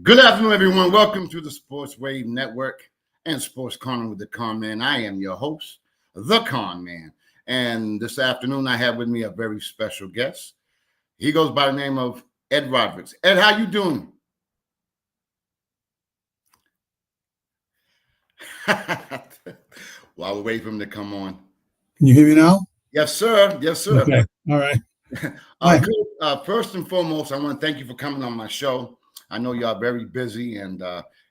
Good afternoon, everyone. Welcome to the Sports Wave Network and Sports Corner with the Conn Man. I am your host, the Conn Man. And this afternoon, I have with me a very special guest. He goes by the name of Ed Roderigues. Ed, how you doing? While we wait for him to come on. Can you hear me now? Yes, sir. Yes, sir. Okay. All right. First and foremost, I want to thank you for coming on my show. I know you are very busy, and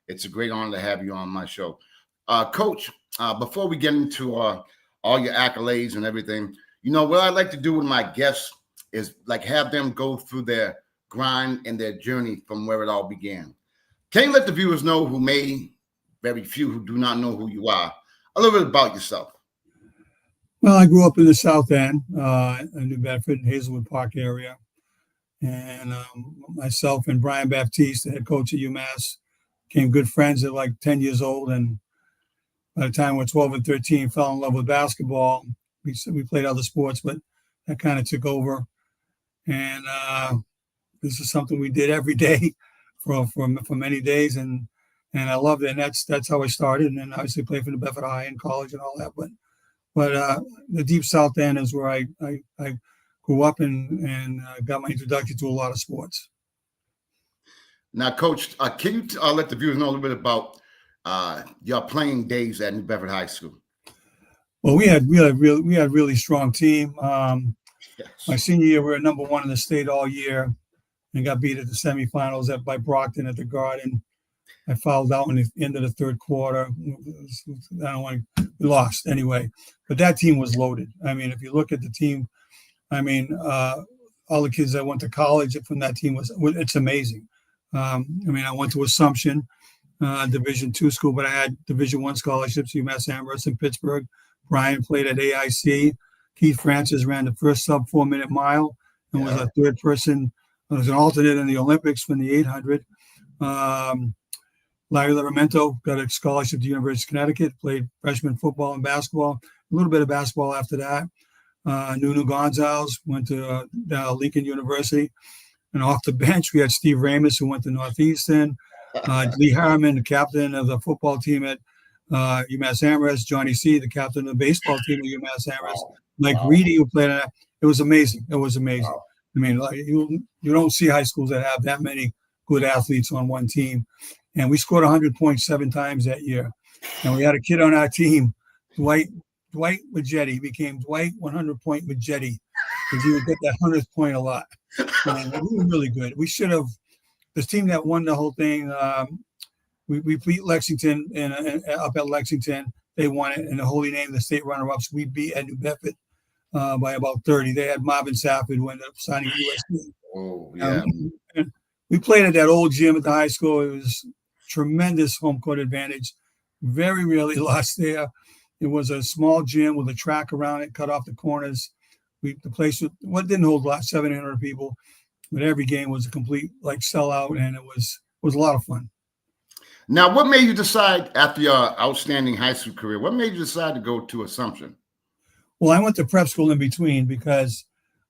it's a great honor to have you on my show. Coach, before we get into all your accolades and everything, you know, what I like to do with my guests is like have them go through their grind and their journey from where it all began. Can you let the viewers know very few who do not know who you are, a little bit about yourself? Well, I grew up in the South End, in New Bedford, Hazelwood Park area. And myself and Brian Baptiste, the head coach at UMass, became good friends at like 10 years old. And by the time we're 12 and 13, fell in love with basketball. We played other sports, but that kind of took over. And this is something we did every day for many days. And I loved it. And that's how I started. And then obviously played for the Bedford High in college and all that. But the Deep South End is where I grew up and got my introduction to a lot of sports. Now, Coach, can you let the viewers know a little bit about your playing days at New Bedford High School? Well, we had really strong team. Yes. My senior year, we were number one in the state all year, and got beat at the semifinals by Brockton at the Garden. I fouled out in the end of the third quarter. We lost anyway, but that team was loaded. I mean, if you look at the team, I mean, all the kids that went to college from that team it's amazing. I mean, I went to Assumption, Division II school, but I had Division I scholarships, UMass Amherst in Pittsburgh. Brian played at AIC. Keith Francis ran the first sub 4-minute mile and was a third person. Was an alternate in the Olympics from the 800. Larry Livermento got a scholarship to University of Connecticut, played freshman football and basketball, a little bit of basketball after that. Nunu Gonzalez went to Lincoln University. And off the bench, we had Steve Ramus, who went to Northeastern. Lee Harriman, the captain of the football team at UMass Amherst. Johnny C., the captain of the baseball team at UMass Amherst. Mike Reedy, who played on that. It was amazing. It was amazing. Wow. I mean, like you don't see high schools that have that many good athletes on one team. And we scored 100 points 7 times that year. And we had a kid on our team, Dwight Majetti, became Dwight 100-point Majetti because he would get that 100th point a lot. And we were really good. We should have, the team that won the whole thing, we beat Lexington and up at Lexington. They won it, and the Holy Name, the state runner-ups, we beat at New Bedford by about 30. They had Marvin Safford who ended up signing USC. Oh, yeah. And we played at that old gym at the high school. It was tremendous home court advantage. Very rarely lost there. It was a small gym with a track around it, cut off the corners. The place didn't hold 700 people, but every game was a complete sellout, and it was a lot of fun. Now, what made you decide after your outstanding high school career? What made you decide to go to Assumption? Well, I went to prep school in between because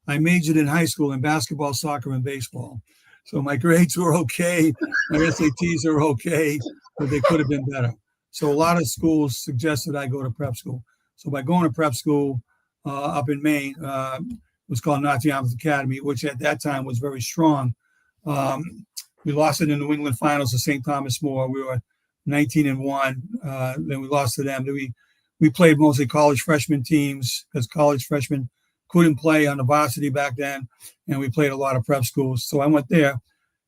I majored in high school in basketball, soccer, and baseball. So my grades were okay, my SATs are okay, but they could have been better. So a lot of schools suggested I go to prep school. So by going to prep school up in Maine, it was called Nottingham's Academy, which at that time was very strong. We lost in the New England finals to St. Thomas More. We were 19-1. Then we lost to them. Then we played mostly college freshman teams because college freshmen couldn't play on the varsity back then, and we played a lot of prep schools. So I went there,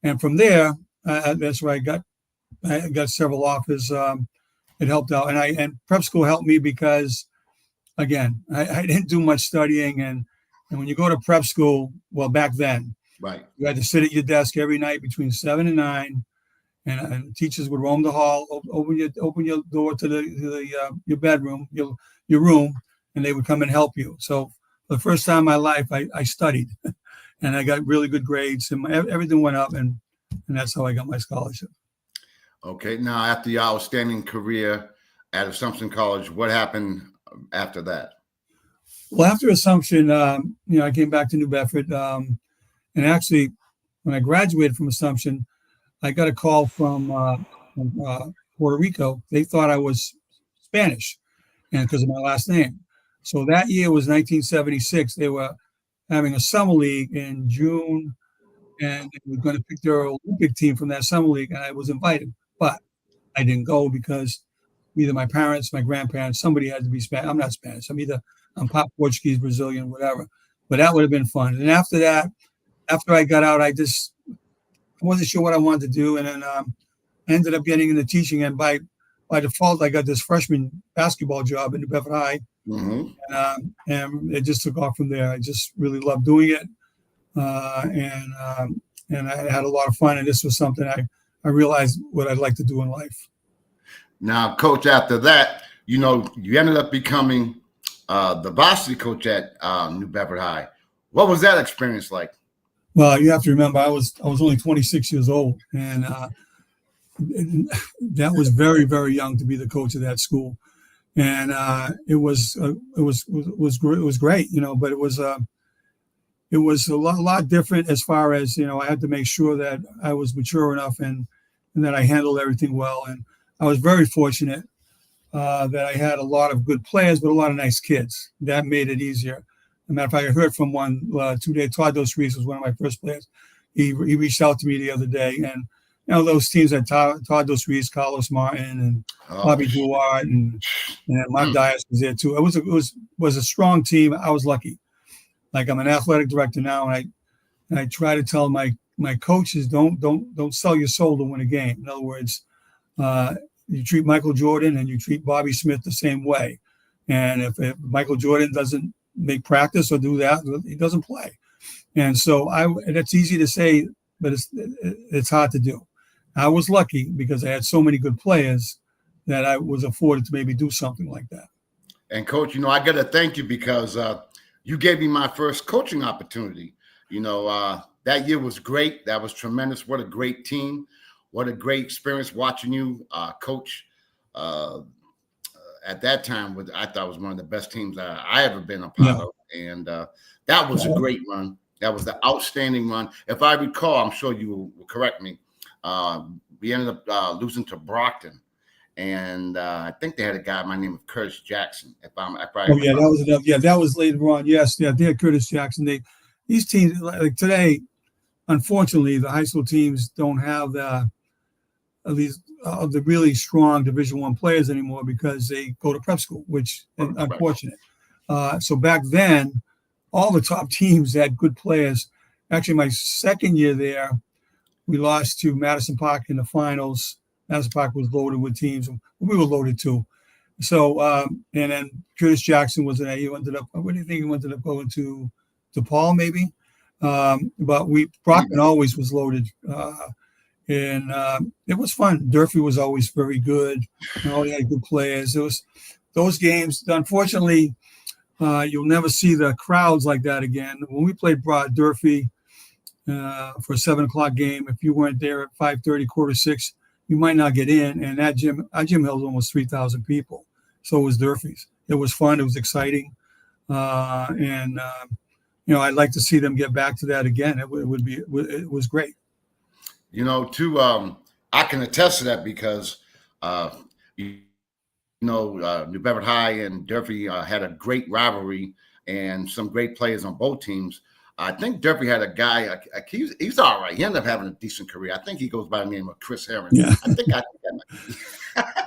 and from there, that's where I got several offers. It helped out, and prep school helped me because, again, I didn't do much studying, and when you go to prep school, well, back then, right, you had to sit at your desk every night between 7 and 9, and teachers would roam the hall, open your door to your bedroom, your room, and they would come and help you. So for the first time in my life, I studied, and I got really good grades, and everything went up, and that's how I got my scholarship. Okay. Now, after your outstanding career at Assumption College, what happened after that? Well, after Assumption, I came back to New Bedford, and actually, when I graduated from Assumption, I got a call from Puerto Rico. They thought I was Spanish, and because of my last name. So that year was 1976. They were having a summer league in June, and they were going to pick their Olympic team from that summer league, and I was invited, but I didn't go because either my parents, my grandparents, somebody had to be Spanish. I'm not Spanish. I'm part Portuguese, Brazilian, whatever. But that would have been fun. And after that, after I got out, I wasn't sure what I wanted to do, and then I ended up getting into teaching. And by default, I got this freshman basketball job at New Bedford High, Mm-hmm. and it just took off from there. I just really loved doing it, and I had a lot of fun. And this was something I realized what I'd like to do in life. Now, Coach, after that, you ended up becoming the varsity coach at New Bedford High. What was that experience like? Well, you have to remember, I was only 26 years old, and that was very, very young to be the coach of that school. And it was great, but it was a lot different as far as I had to make sure that I was mature enough and that I handled everything well. And I was very fortunate that I had a lot of good players, but a lot of nice kids. That made it easier. As a matter of fact, I heard from one today. Todd Reese was one of my first players. He reached out to me the other day, and those teams had Todd Reese, Carlos Martin, and Bobby Duarte, and Mark Dias was there too. It was a strong team. I was lucky. Like, I'm an athletic director now, and I try to tell my coaches, don't sell your soul to win a game. In other words, you treat Michael Jordan and you treat Bobby Smith the same way. And if Michael Jordan doesn't make practice or do that, he doesn't play. And so that's easy to say, but it's hard to do. I was lucky because I had so many good players that I was afforded to maybe do something like that. And Coach, I got to thank you because you gave me my first coaching opportunity. That year was great. That was tremendous. What a great team. What a great experience watching you coach. At that time, I thought was one of the best teams I ever been a part of. And that was a great run. That was the outstanding run. If I recall, I'm sure you will correct me. We ended up losing to Brockton. And I think they had a guy by the name of Curtis Jackson. That was later on. Yes, they had Curtis Jackson. These teams, like today, unfortunately, the high school teams don't have the really strong Division I players anymore because they go to prep school, which is unfortunate. So back then, all the top teams had good players. Actually, my second year there, we lost to Madison Park in the finals. Madison Park was loaded with teams. We were loaded too. So, and then Curtis Jackson was there. He ended up, what do you think he ended up going to DePaul maybe? But Brockton always was loaded. And it was fun. Durfee was always very good. He had good players. It was those games. Unfortunately, you'll never see the crowds like that again. When we played Durfee for a 7:00 game, if you weren't there at 5:30, 5:45, you might not get in. And our gym held almost 3,000 people. So it was Durfee's. It was fun. It was exciting. I'd like to see them get back to that again. It was great. I can attest to that because, New Bedford High and Durfee had a great rivalry and some great players on both teams. I think Durfee had a guy, he's all right. He ended up having a decent career. I think he goes by the name of Chris Herron. Yeah. I think that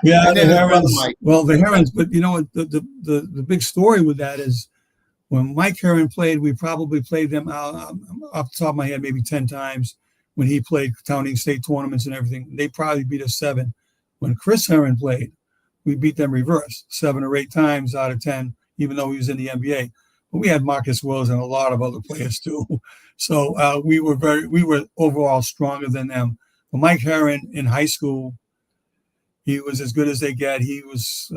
yeah, the Herons, but the big story with that is when Mike Herron played, we probably played them out off the top of my head maybe 10 times. When he played counting state tournaments and everything, they probably beat us 7. When Chris Herron played, we beat them reverse 7 or 8 times out of 10, even though he was in the NBA. But we had Marcus Wills and a lot of other players too. So we were overall stronger than them. But Mike Herron in high school, he was as good as they get. He was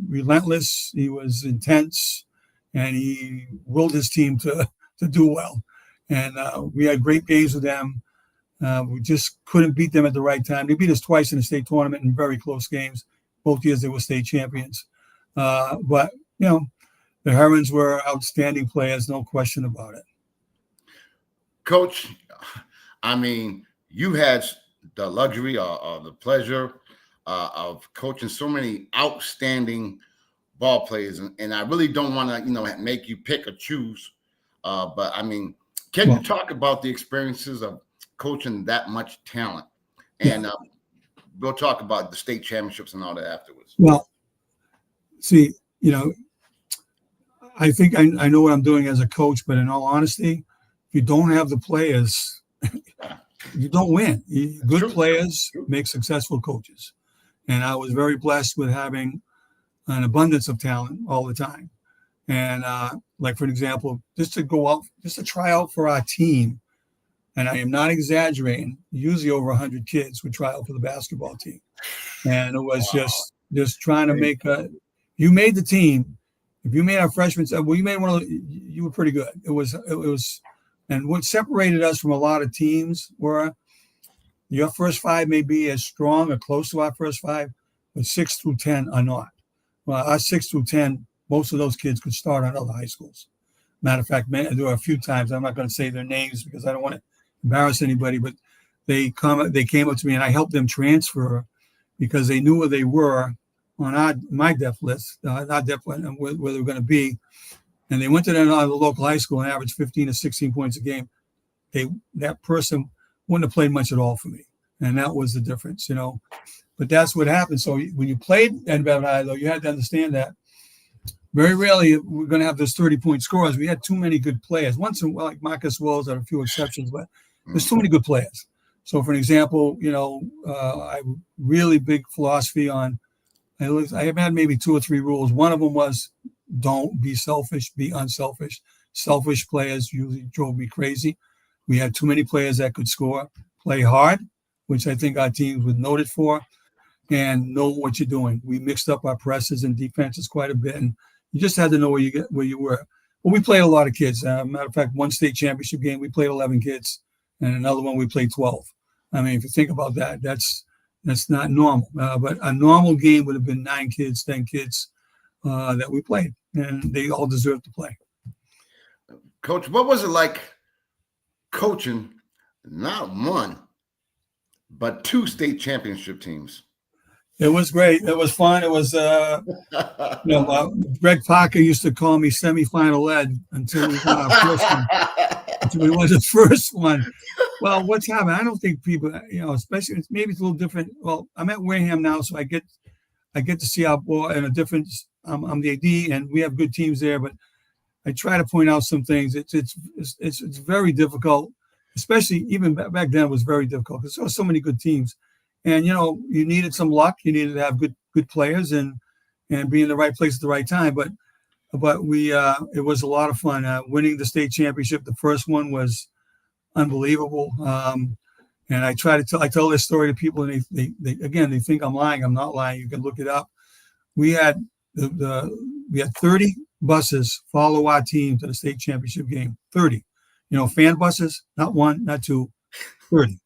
relentless. He was intense, and he willed his team to do well. And we had great games with them. We just couldn't beat them at the right time. They beat us twice in the state tournament in very close games. Both years they were state champions. But the Herons were outstanding players, no question about it. Coach, I mean, you had the luxury or the pleasure of coaching so many outstanding ball players, and I really don't want to, make you pick or choose. But I mean, can you talk about the experiences of coaching that much talent? And we'll talk about the state championships and all that afterwards. Well, see, I think I know what I'm doing as a coach, but in all honesty, if you don't have the players, you don't win. Good players make successful coaches. And I was very blessed with having an abundance of talent all the time. And like, for example, just to try out for our team, and I am not exaggerating, usually over 100 kids would try out for the basketball team. And it was just trying to make you made the team. If you made our freshmen, well, you made you were pretty good. It was, and what separated us from a lot of teams were your first five may be as strong or close to our first five, but 6 through 10 are not. Well, our 6 through 10, most of those kids could start on other high schools. Matter of fact, there were a few times, I'm not going to say their names because I don't want to embarrass anybody, but they came up to me and I helped them transfer because they knew where they were on my depth list, not depth list, and where they were going to be. And they went to the local high school and averaged 15 to 16 points a game. That person wouldn't have played much at all for me. And that was the difference, But that's what happened. So when you played at Bedford High, though, you had to understand that very rarely we're going to have those 30-point scorers. We had too many good players. Once in a while, like Marcus Wells, had a few exceptions, but there's too many good players. So, for an example, I really big philosophy on. I have had maybe 2 or 3 rules. One of them was don't be selfish, be unselfish. Selfish players usually drove me crazy. We had too many players that could score. Play hard, which I think our teams were noted for, and know what you're doing. We mixed up our presses and defenses quite a bit, and you just had to know where you were. Well, we played a lot of kids. Matter of fact, one state championship game, we played 11 kids, and another one we played 12. I mean, if you think about that, that's not normal. But a normal game would have been 9 kids, 10 kids that we played, and they all deserved to play. Coach, what was it like coaching not 1, but 2 state championship teams? It was great. It was fun. It was, Greg Parker used to call me semifinal Ed until we won our first one. Until we won the first one. Well, what's happened? I don't think people, especially maybe it's a little different. Well, I'm at Wareham now, so I get to see our ball and a difference. I'm the AD, and we have good teams there, but I try to point out some things. It's very difficult, especially even back then. It was very difficult because there were so many good teams. And, you needed some luck. You needed to have good players and be in the right place at the right time. But it was a lot of fun. Winning the state championship, the first one was unbelievable. And I tell this story to people, and they think I'm lying. I'm not lying. You can look it up. We had we had 30 buses follow our team to the state championship game. 30, fan buses, not 1, not 2, 30.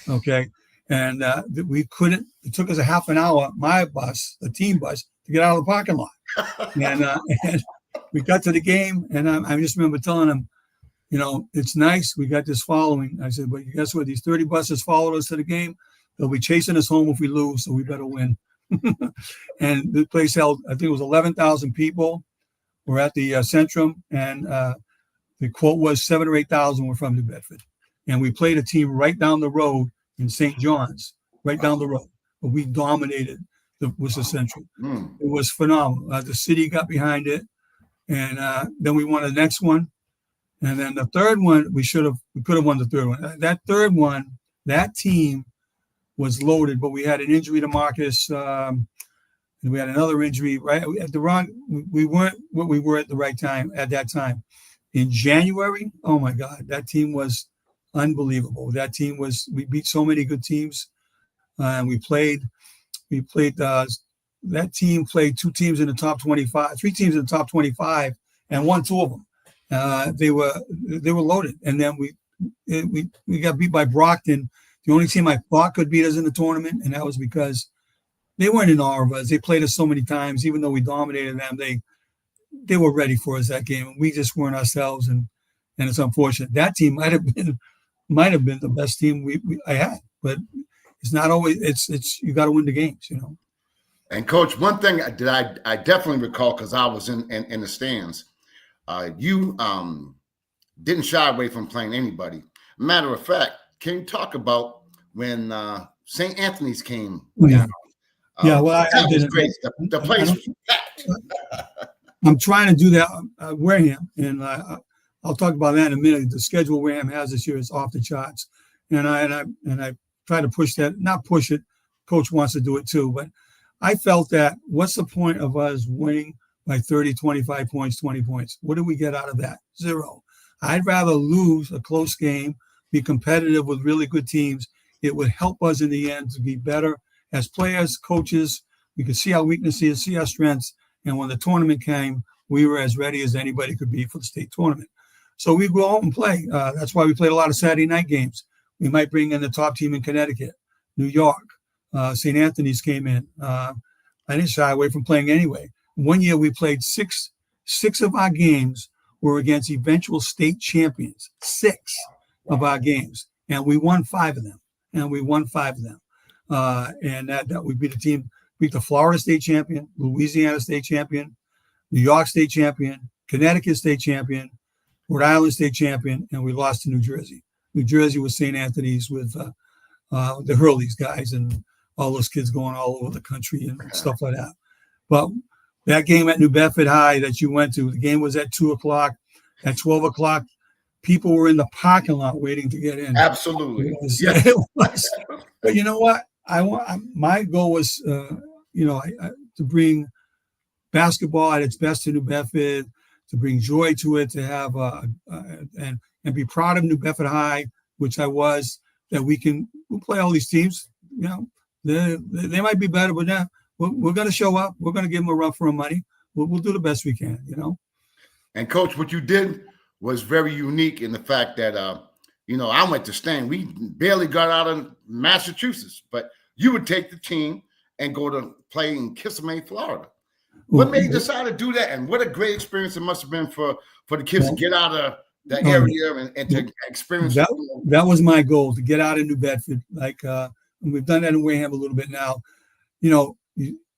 Okay. And we couldn't, it took us a half an hour, my bus, the team bus, to get out of the parking lot. And we got to the game, and I just remember telling them, it's nice. We got this following. I said, but guess what? These 30 buses followed us to the game. They'll be chasing us home if we lose, so we better win. And the place held, I think it was 11,000 people. We're at the Centrum, and the quote was 7,000 or 8,000 were from New Bedford. And we played a team right down the road in St. John's, right down the road. But we dominated the Central. It was phenomenal. The city got behind it, and then we won the next one. And then the third one, we could have won the third one. That third one, that team was loaded, but we had an injury to Marcus. And we had another injury right at the wrong. We weren't what we were at the right time at that time. In January, oh my God, that team was unbelievable. That team we beat so many good teams. And that team played 2 teams in the top 25, 3 teams in the top 25, and won 2 of them. They were loaded. And then we got beat by Brockton, the only team I thought could beat us in the tournament. And that was because they weren't in awe of us. They played us so many times, even though we dominated them, they were ready for us that game. And we just weren't ourselves. And it's unfortunate. That team might have been the best team I had. But It's not always. It's you got to win the games. And Coach, one thing that I definitely recall because I was in the stands, you didn't shy away from playing anybody. Matter of fact, can you talk about when St. Anthony's came down? Yeah, well, I that was didn't. great. The place was packed. I'm trying to do that Wareham, and I'll talk about that in a minute. The schedule Wareham has this year is off the charts, and I try to push that. Not push it. Coach wants to do it too, but I felt that what's the point of us winning by 30, 25 points, 20 points? What do we get out of that? Zero. I'd rather lose a close game, be competitive with really good teams. It would help us in the end to be better as players, coaches. We could see our weaknesses, see our strengths. And when the tournament came, we were as ready as anybody could be for the state tournament. So we go out and play. That's why we played a lot of Saturday night games. We might bring in the top team in Connecticut, New York. St. Anthony's came in. I didn't shy away from playing anyway. One year we played six of our games were against eventual state champions. 6 of our games. And we won 5 of them. And that we beat beat the Florida state champion, Louisiana state champion, New York state champion, Connecticut state champion, Rhode Island state champion, and we lost to New Jersey. New Jersey was St. Anthony's with the Hurleys guys and all those kids going all over the country and stuff like that. But that game at New Bedford High that you went to, the game was at 2:00. At 12:00, people were in the parking lot waiting to get in. Absolutely. It was. But you know what? My goal was, to bring basketball at its best to New Bedford, to bring joy to it, to have and be proud of New Bedford High, which I was. That we'll play all these teams. They might be better, but now we're going to show up. We're going to give them a run for our money. We'll do the best we can. And Coach, what you did was very unique in the fact that I went to Stan. We barely got out of Massachusetts, but you would take the team and go to play in Kissimmee, Florida. What made you decide to do that? And what a great experience it must have been for the kids to get out of the area and to experience that was my goal, to get out of New Bedford. And we've done that in Wareham a little bit now. You're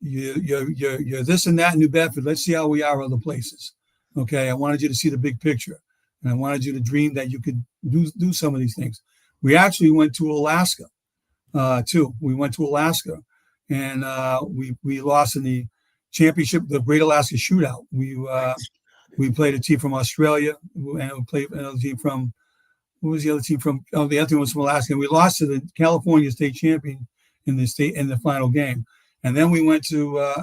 this and that in New Bedford. Let's see how we are other places. Okay, I wanted you to see the big picture, and I wanted you to dream that you could do some of these things. We actually went to Alaska, too. We went to Alaska, and we lost in the championship, the Great Alaska Shootout. We played a team from Australia, and we played another team from. Who was the other team from? Oh, the other team was from Alaska. And we lost to the California state champion in the final game, and then we went to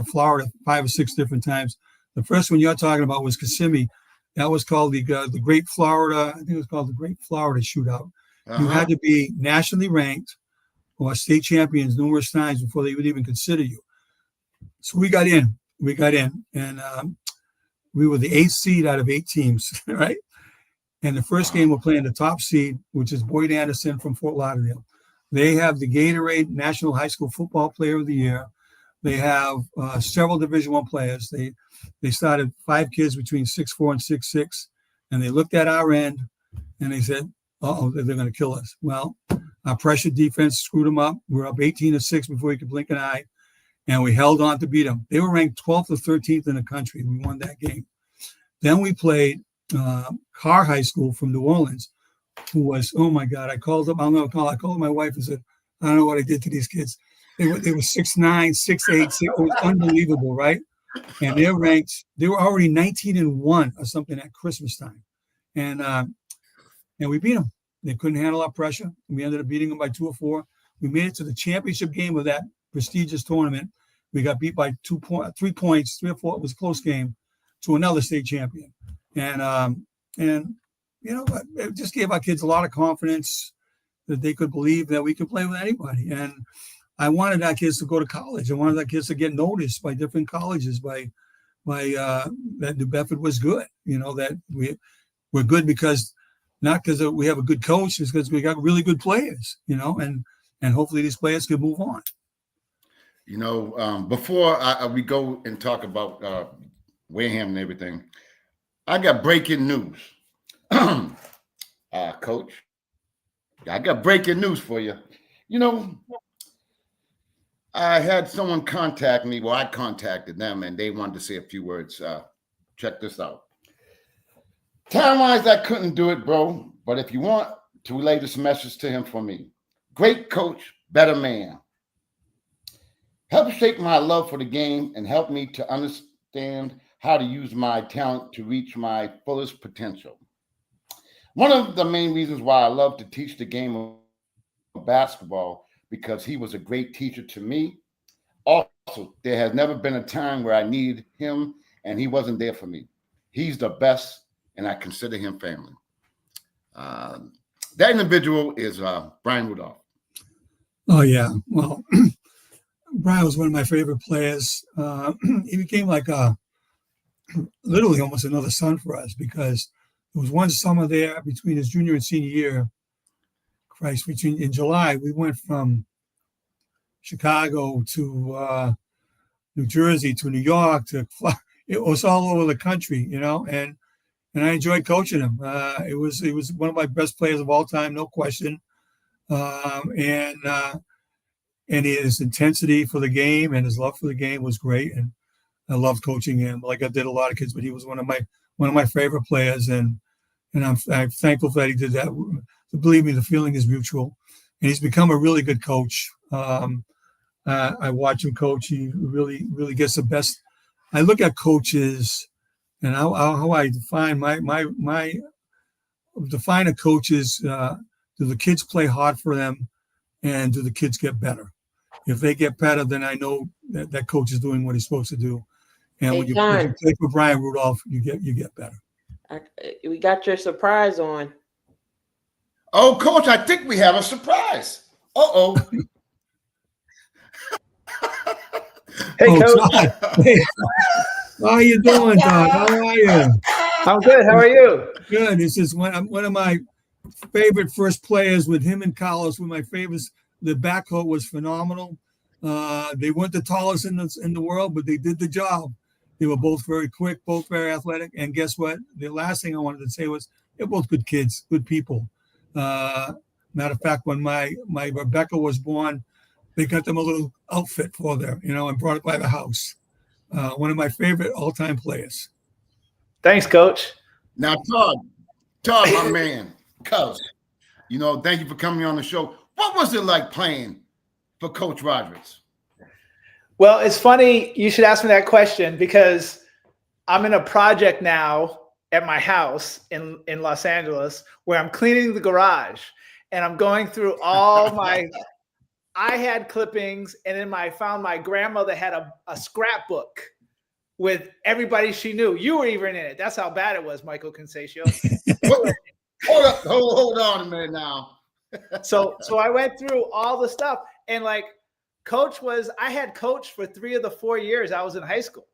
Florida 5 or 6 different times. The first one you're talking about was Kissimmee. That was called the Great Florida. I think it was called the Great Florida Shootout. You had to be nationally ranked or state champions numerous times before they would even consider you. So we got in, and we were the 8th seed out of 8 teams, right? And the first game we're playing the top seed, which is Boyd Anderson from Fort Lauderdale. They have the Gatorade National High School Football Player of the Year. They have several Division I players. They started 5 kids between 6'4" and 6'6", and they looked at our end and they said, "Uh-oh, they're going to kill us." Well, our pressure defense screwed them up. We're up 18-6 before you could blink an eye, and we held on to beat them. They were ranked 12th or 13th in the country. We won that game. Then we played Carr High School from New Orleans, who was, oh my God, I called my wife and said, "I don't know what I did to these kids." They were 6'9", 6'8", it was unbelievable, right? And they were already 19-1 or something at Christmas time. And we beat them. They couldn't handle our pressure. We ended up beating them by 2 or 4. We made it to the championship game of that prestigious tournament. We got beat by 3 points, 3 or 4. It was a close game to another state champion. And it just gave our kids a lot of confidence that they could believe that we could play with anybody. And I wanted our kids to go to college. I wanted our kids to get noticed by different colleges, by that New Bedford was good. That we're good because not because we have a good coach, it's because we got really good players. And hopefully these players can move on. Before we go and talk about Wareham and everything, I got breaking news. Coach, I got breaking news for you. You know, I had someone contact me. Well, I contacted them, and they wanted to say a few words. Check this out. Time-wise, I couldn't do it, bro. But if you want to relay this message to him for me, great coach, better man. Help shape my love for the game and help me to understand how to use my talent to reach my fullest potential. One of the main reasons why I love to teach the game of basketball because he was a great teacher to me. Also, there has never been a time where I needed him and he wasn't there for me. He's the best, and I consider him family. Uh, that individual is Brian Rudolph. Oh yeah, well, Brian was one of my favorite players. He became like literally almost another son for us because there was one summer there between his junior and senior year. Christ, in July we went from Chicago to New Jersey to New York it was all over the country, and I enjoyed coaching him. It was one of my best players of all time, no question. And his intensity for the game and his love for the game was great, and I loved coaching him like I did a lot of kids. But he was one of my favorite players, and I'm thankful that he did that. Believe me, the feeling is mutual, and he's become a really good coach. I watch him coach. He really gets the best. I look at coaches, and how I define define a coach is do the kids play hard for them, and do the kids get better? If they get better, then I know that coach is doing what he's supposed to do. And Hey, when you John, play for Brian Rudolph, you get better. we got your surprise on. Oh, coach, I think we have a surprise. Uh-oh. Hey, Coach. Todd. Hey, how are you doing, Todd? How are you? I'm good. How are you? Good. This is one of my favorite first players. With him and Carlos were my favorites. The backcourt was phenomenal. They weren't the tallest in the world, but they did the job. They were both very quick, both very athletic. And guess what? The last thing I wanted to say was they're both good kids, good people. Matter of fact, when my Rebecca was born, they got them a little outfit for her, and brought it by the house. One of my favorite all-time players. Thanks, Coach. Now, Todd, my man, Cuz, thank you for coming on the show. What was it like playing for Coach Roderigues? Well, it's funny you should ask me that question because I'm in a project now at my house in Los Angeles where I'm cleaning the garage and I'm going through all my I had clippings, and then I found my grandmother had a scrapbook with everybody she knew. You were even in it. That's how bad it was, Michael Consaccio. Hold on a minute now. So I went through all the stuff, and I had coached for 3 of the 4 years I was in high school.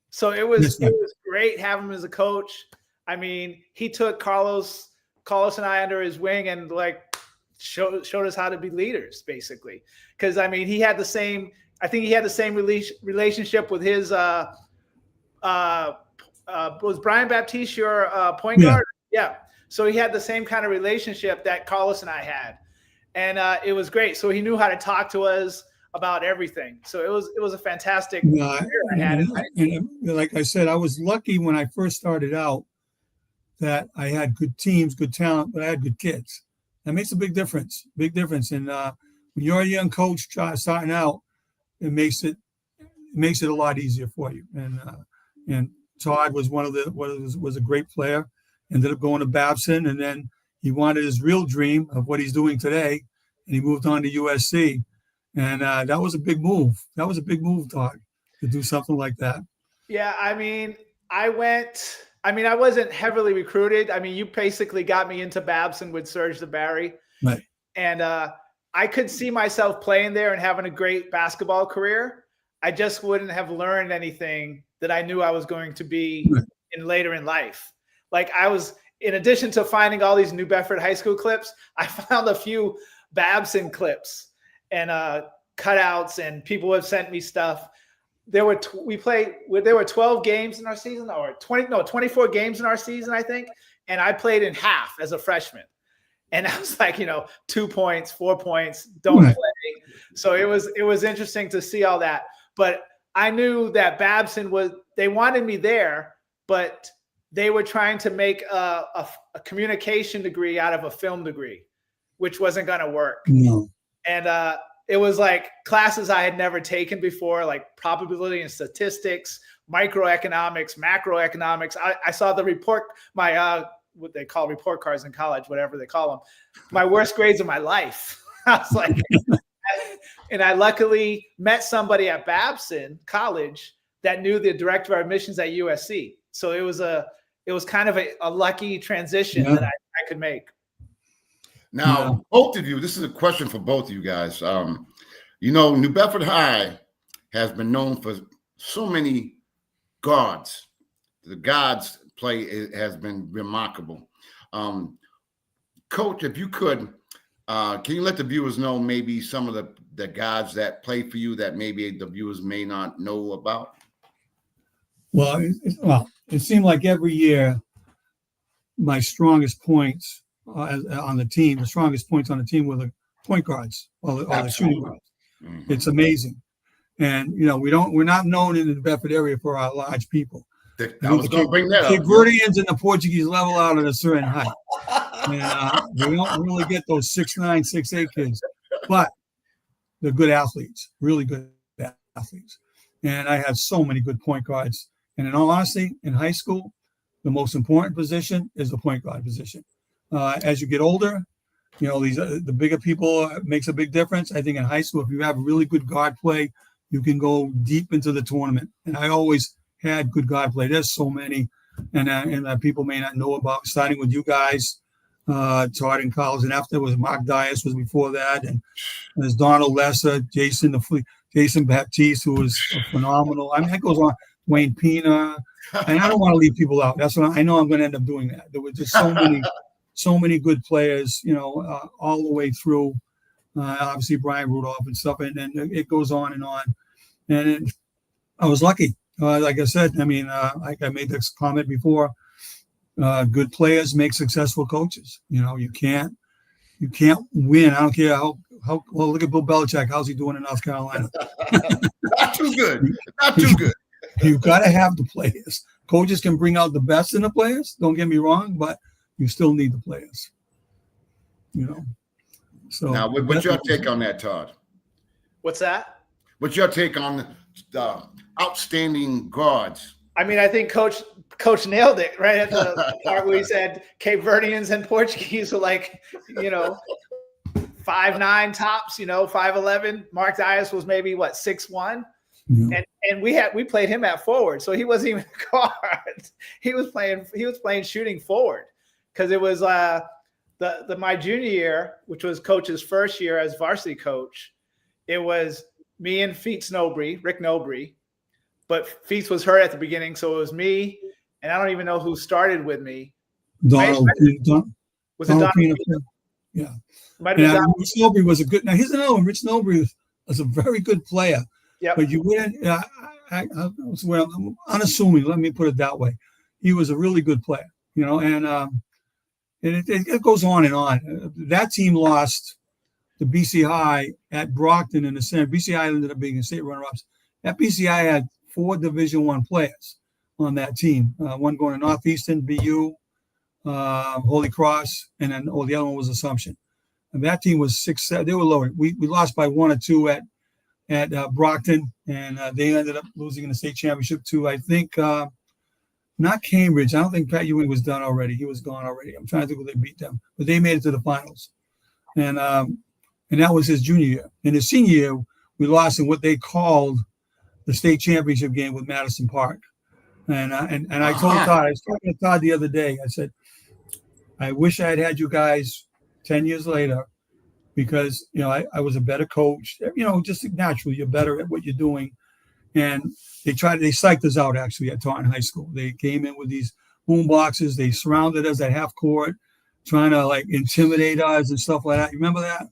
So it was great having him as a coach. I mean, he took Carlos and I under his wing and showed us how to be leaders, basically. Because he had the same relationship with his was Brian Baptiste your point guard? Yeah. So he had the same kind of relationship that Carlos and I had, and it was great. So he knew how to talk to us about everything. So it was a fantastic year I had. And like I said, I was lucky when I first started out that I had good teams, good talent, but I had good kids. That makes a big difference. And when you're a young coach starting out, it makes it a lot easier for you. And Todd was was a great player. Ended up going to Babson, and then he wanted his real dream of what he's doing today, and he moved on to USC. And that was a big move. That was a big move, Todd, to do something like that. Yeah, I wasn't heavily recruited. You basically got me into Babson with Serge DeBarry. Right. And I could see myself playing there and having a great basketball career. I just wouldn't have learned anything that I knew I was going to be later in life. In addition to finding all these New Bedford high school clips, I found a few Babson clips and cutouts, and people have sent me stuff. There were 12 games in our season, or 24 games in our season, I think. And I played in half as a freshman. And I was like, 2 points, 4 points, don't Right. play. So it was interesting to see all that. But I knew that Babson they wanted me there, but they were trying to make a communication degree out of a film degree, which wasn't going to work. No. And it was like classes I had never taken before, like probability and statistics, microeconomics, macroeconomics. I saw the report, what they call report cards in college, whatever they call them, my worst grades of my life. I was like, and I luckily met somebody at Babson College that knew the director of admissions at USC. So it was kind of a lucky transition that I could make. Now, both of you, this is a question for both of you guys. New Bedford High has been known for so many guards. The guards play has been remarkable. Coach, if you could, can you let the viewers know maybe some of the guards that play for you that maybe the viewers may not know about? Well, it seemed like every year my strongest points on the team, were the point guards or the shooting guards. Mm-hmm. It's amazing. And, we're not known in the Bedford area for our large people. I was going to bring that up. Cape Verdeans and the Portuguese level out at a certain height. And we don't really get those 6'9", 6'8" kids, but they're good athletes, really good athletes. And I had so many good point guards. And in all honesty, in high school, the most important position is the point guard position. As you get older, the bigger people makes a big difference. I think in high school, if you have really good guard play, you can go deep into the tournament. And I always had good guard play. There's so many, and people may not know about. Starting with you guys, taught in college, and after was Mark Dias was before that, and there's Donald Lesser, Jason Baptiste, who was phenomenal. I mean, that goes on. Wayne Pina, and I don't want to leave people out. That's what I know. I'm going to end up doing that. There were just so many good players, all the way through. Obviously Brian Rudolph and stuff, and then it goes on and on. And I was lucky. Like I said, I mean, like I made this comment before. Good players make successful coaches. You can't win. I don't care how well. Look at Bill Belichick. How's he doing in North Carolina? Not too good. Not too good. You've got to have the players. Coaches can bring out the best in the players. Don't get me wrong, but you still need the players. So now, what's your take on that, Todd? What's that? What's your take on the outstanding guards? I mean, I think Coach nailed it right at the part where he said Cape Verdeans and Portuguese were like, 5'9" tops, 5'11". Mark Dias was maybe 6'1". Yeah. And we played him at forward, so he wasn't even a guard. He was playing shooting forward, because it was my junior year, which was Coach's first year as varsity coach. It was me and Rick Nobry, but Feets was hurt at the beginning, so it was me, and I don't even know who started with me. Donald. Was it Donald? Yeah. Rich Nobry was a good. Now here's another one. Rich Nobry was a very good player. Yep. But you wouldn't. I'm unassuming. Let me put it that way. He was a really good player, and it goes on and on. That team lost to BC High at Brockton in the center. BC High ended up being a state runner-ups. That BC High had 4 Division I players on that team. One going to Northeastern, BU, Holy Cross, and then the other one was Assumption. And that team was 6-7. They were lower. We lost by 1 or 2 at Brockton, and they ended up losing in the state championship to, I think, not Cambridge. I don't think Pat Ewing was done already. He was gone already. I'm trying to think who they beat them, but they made it to the finals, and that was his junior year. In his senior year, we lost in what they called the state championship game with Madison Park, and I told Todd, I was talking to Todd the other day. I said, I wish I had you guys 10 years later, because I was a better coach. Just naturally you're better at what you're doing. And they psyched us out actually at Taunton High School. They came in with these boom boxes. They surrounded us at half court, trying to intimidate us and stuff like that. You remember that?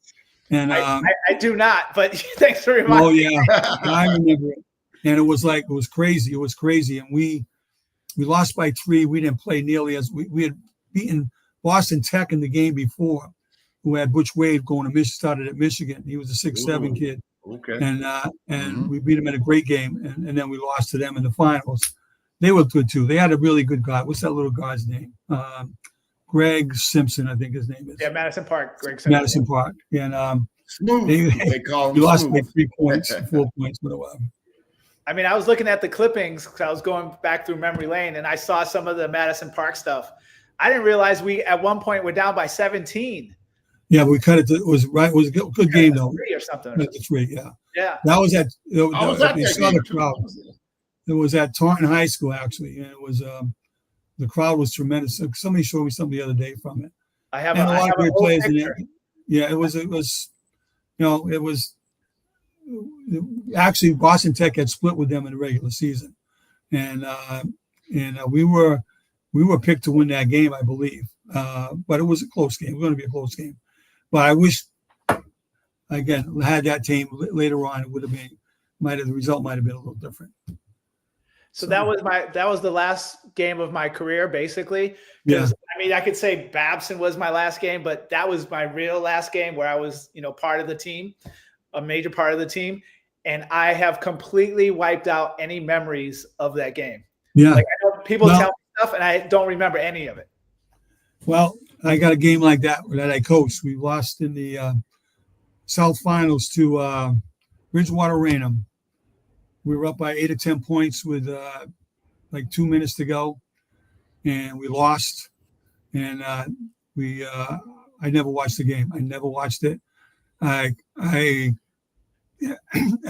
And I do not, but thanks for reminding me. Oh yeah, I remember it. And it was crazy. It was crazy. And we lost by 3. We didn't play nearly as we had beaten Boston Tech in the game before. who had Butch Wade going to started at Michigan. He was a 6'7" kid. Okay. And we beat him in a great game, and then we lost to them in the finals. They were good too. They had a really good guy. What's that little guy's name? Greg Simpson, I think his name is. Yeah, Madison Park. Greg Simpson. Madison Park. And Smooth. They call him we lost Smooth. like 3 points, 4 points, whatever. I mean, I was looking at the clippings because I was going back through memory lane, and I saw some of the Madison Park stuff. I didn't realize we at one point were down by 17. Yeah, we cut it. It was right. It was a good game though. 3 or something. That's 3. Yeah. Yeah. That was at. I was at they that saw game the crowd. It was at Taunton High School actually, and it was the crowd was tremendous. Somebody showed me something the other day from it. I have and a lot of great players in it. picture. Yeah, it was. It was actually Boston Tech had split with them in the regular season, and we were picked to win that game, I believe. But it was a close game. It was going to be a close game. But I wish, again, had that team later on, it would have been the result might have been a little different. So that was the last game of my career, basically. Yeah. I mean, I could say Babson was my last game, but that was my real last game where I was, part of the team, a major part of the team. And I have completely wiped out any memories of that game. Yeah. Like people tell me stuff and I don't remember any of it. Well, I got a game like that I coached. We lost in the South Finals to Bridgewater Raynham. We were up by 8 or 10 points with like 2 minutes to go, and we lost. And I never watched the game. I never watched it. It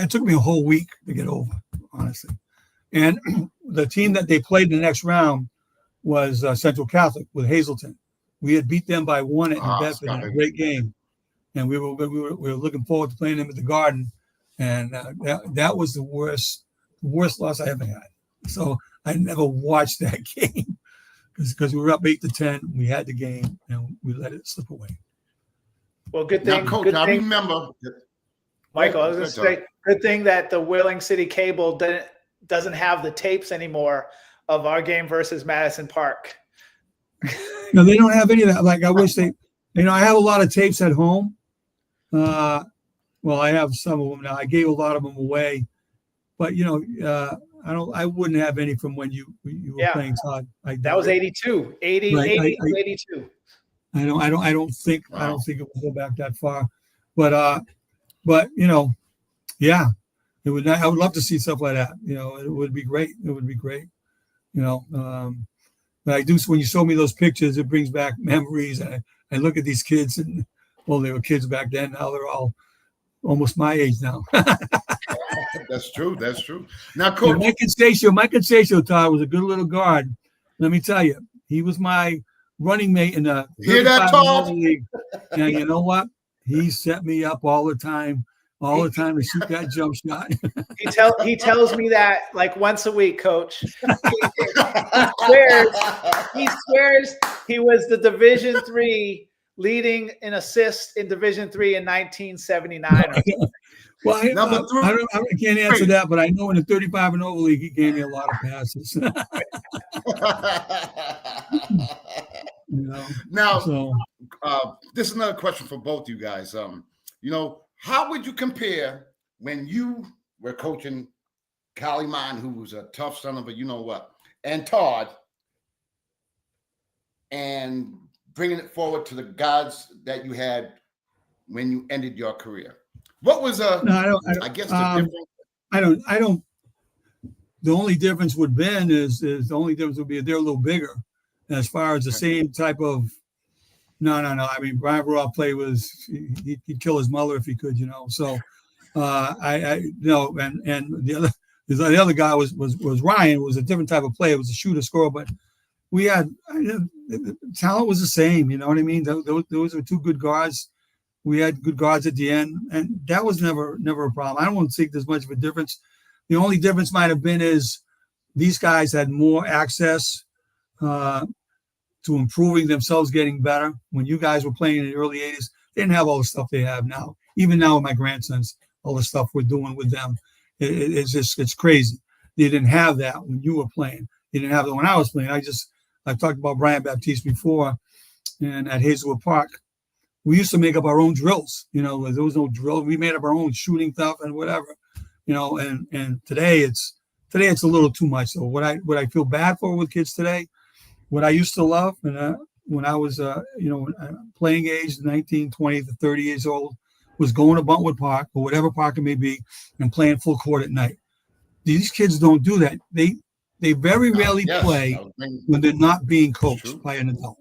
took me a whole week to get over, honestly. And the team that they played in the next round was Central Catholic with Hazleton. We had beat them by 1 at New Bedford in a great game, and we were looking forward to playing them at the Garden. And that was the worst loss I ever had. So I never watched that game because we were up 8-10. We had the game and we let it slip away. Well, good thing. Now, Coach, good I thing, remember. Michael, I was going to say, good thing that the Wheeling City Cable doesn't have the tapes anymore of our game versus Madison Park. No, they don't have any of that. Like I wish they, I have a lot of tapes at home. Well, I have some of them now. I gave a lot of them away, but I wouldn't have any from when you were playing Todd. That was 82, 80, right. 82. I don't think it will go back that far, but yeah, it would. I would love to see stuff like that. It would be great. It would be great. But I do. When you show me those pictures, it brings back memories. And I look at these kids, and well, they were kids back then. Now they're all almost my age now. That's true. That's true. Now, Coach, Mike Constatio, Todd, was a good little guard. Let me tell you, he was my running mate in the hear that, Todd? league. And you know what? He set me up all the time to shoot that jump shot. He tells me that like once a week, Coach. He swears he was the Division III leading in assists in Division III in 1979. Well, I can't answer that, but I know in the 35 and over league, he gave me a lot of passes. Now, this is another question for both you guys. How would you compare when you were coaching Conn Man, who was a tough son of a you-know-what, and Todd, and bringing it forward to the guys that you had when you ended your career? What was I guess the difference? I don't. The only difference would be they're a little bigger, as far as the same type of. No. I mean, Brian Baroff he'd kill his mother if he could, So, and the other guy was Ryan. Was a different type of player. It was a shooter scorer, but we had the talent was the same. You know what I mean? Those were two good guards. We had good guards at the end, and that was never a problem. I don't think there's much of a difference. The only difference might have been is these guys had more access to improving themselves, getting better. When you guys were playing in the early 80s, they didn't have all the stuff they have now. Even now with my grandsons, all the stuff we're doing with them, it's crazy. They didn't have that when you were playing. They didn't have that when I was playing. I talked about Brian Baptiste before, and at Hazelwood Park, we used to make up our own drills. There was no drill. We made up our own shooting stuff and whatever. And today it's a little too much. So what I feel bad for with kids today, what I used to love, and when I was playing age 19, 20 to 30 years old, was going to Buntwood Park or whatever park it may be and playing full court at night. These kids don't do that. They very rarely play when they're not being coached by an adult.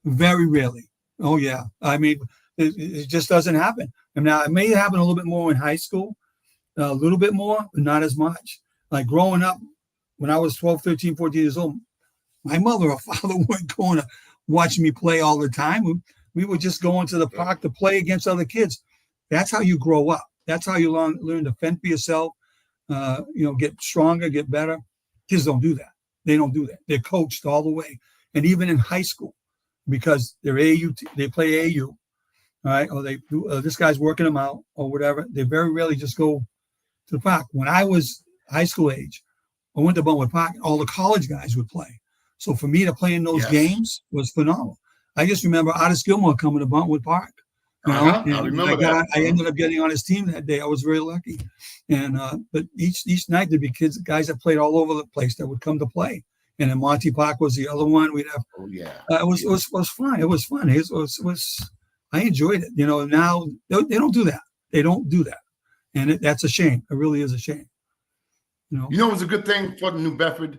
Very rarely. Oh yeah. I mean, it just doesn't happen. And now it may happen a little bit more in high school, a little bit more, but not as much. Like growing up, when I was 12, 13, 14 years old, my mother or father weren't going to watch me play all the time. We were just going to the park to play against other kids. That's how you grow up. That's how you learn to fend for yourself, get stronger, get better. Kids don't do that. They don't do that. They're coached all the way. And even in high school, because they're AU, they play AU, all right, or they do, this guy's working them out or whatever. They very rarely just go to the park. When I was high school age, I went to Buntwood Park, all the college guys would play. So for me to play in those games was phenomenal. I just remember Otis Gilmore coming to Buntwood Park. I remember that. I ended up getting on his team that day. I was very lucky. And but each night there'd be guys that played all over the place that would come to play. And then Monty Park was the other one. We'd have. Oh yeah. It was fun. It was fun. It was. I enjoyed it. Now they don't do that. They don't do that, and that's a shame. It really is a shame. It was a good thing for the New Bedford